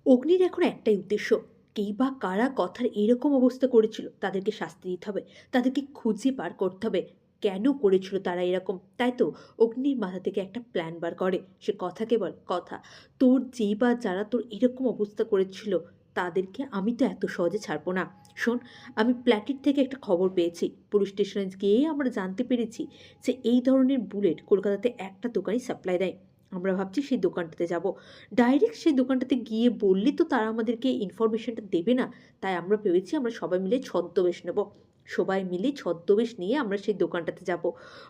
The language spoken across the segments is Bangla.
অগ্নির এখন একটাই উদ্দেশ্য, কেই বা কারা কথার এরকম অবস্থা করেছিল তাদেরকে শাস্তি দিতে হবে, তাদেরকে খুঁজে বার করতে হবে কেন করেছিল তারা এরকম। তাই তো অগ্নির মাথা থেকে একটা প্ল্যান বার করে, সে কথাকে বল কথা, তোর যেই বা যারা তোর এরকম অবস্থা করেছিল তাদেরকে আমি তো এত সহজে ছাড়বো না। শোন, আমি প্ল্যাটির থেকে একটা খবর পেয়েছি, পুলিশ স্টেশনে গিয়ে আমরা জানতে পেরেছি যে এই ধরনের বুলেট কলকাতাতে একটা দোকানই সাপ্লাই দেয়। আমরা ভাবছি সেই দোকানটাতে যাব, ডাইরেক্ট সেই দোকানটাতে গিয়ে বললে তো তারা আমাদেরকে ইনফরমেশনটা দেবে না। তাই আমরা ভেবেছি আমরা সবাই মিলে ছদ্মবেশ নেব, সবাই মিলে ছদ্মবেশ নিয়ে আমরা সেই দোকানটাতে যাব।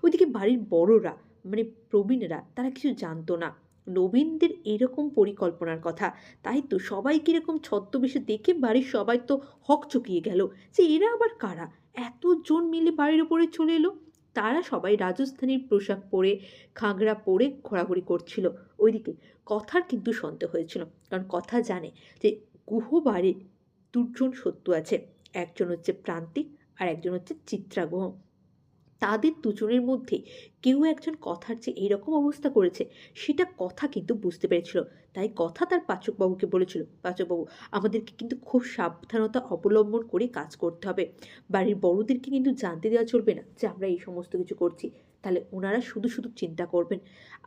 ওইদিকে বাড়ির বড়রা, মানে প্রবীণরা, তারা কিছু জানতো না নবীনদের এরকম পরিকল্পনার কথা। তাই তো সবাই কীরকম ছদ্মবেশে দেখে বাড়ির সবাই তো হকচকিয়ে গেল যে এরা আবার কারা, এতজন মিলে বাড়ির ওপরে চলে এলো। তারা সবাই রাজস্থানীর পোশাক পরে, ঘাগরা পরে ঘোরাঘুরি করছিল। ওইদিকে কথার কিন্তু সন্দেহ হয়েছিল, কারণ কথা জানে যে গুহবাড়ির দুজন শত্রু আছে, একজন হচ্ছে প্রান্তিক আর একজন হচ্ছে চিত্রাগুহ। তাদের দুজনের মধ্যে কেউ একজন কথার যে এইরকম অবস্থা করেছে সেটা কথা কিন্তু বুঝতে পেরেছিল। তাই কথা তার পাচকবাবুকে বলেছিল, পাচকবাবু আমাদেরকে কিন্তু খুব সাবধানতা অবলম্বন করে কাজ করতে হবে, বাড়ির বড়দেরকে কিন্তু জানতে দেওয়া চলবে না যে আমরা এই সমস্ত কিছু করছি, তাহলে ওনারা শুধু শুধু চিন্তা করবেন।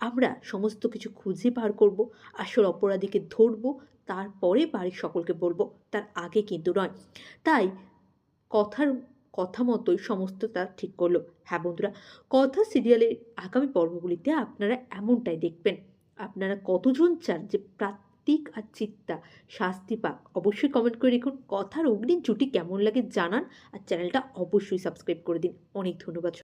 আমরা সমস্ত কিছু খুঁজে বার করব, আসল অপরাধীকে ধরবো, তারপরে বাড়ির সকলকে বলবো, তার আগে কিন্তু নয়। তাই কথার কথা মতোই সমস্ত তার ঠিক করলো। হ্যাঁ বন্ধুরা, কথা সিরিয়ালের আগামী পর্বগুলিতে আপনারা এমনটাই দেখবেন। আপনারা কতজন চান যে প্রাত্তিক আর চিত্তা শাস্তি পাক, অবশ্যই কমেন্ট করে লিখুন। কথার অগ্নির জুটি কেমন লাগে জানান, আর চ্যানেলটা অবশ্যই সাবস্ক্রাইব করে দিন। অনেক ধন্যবাদ।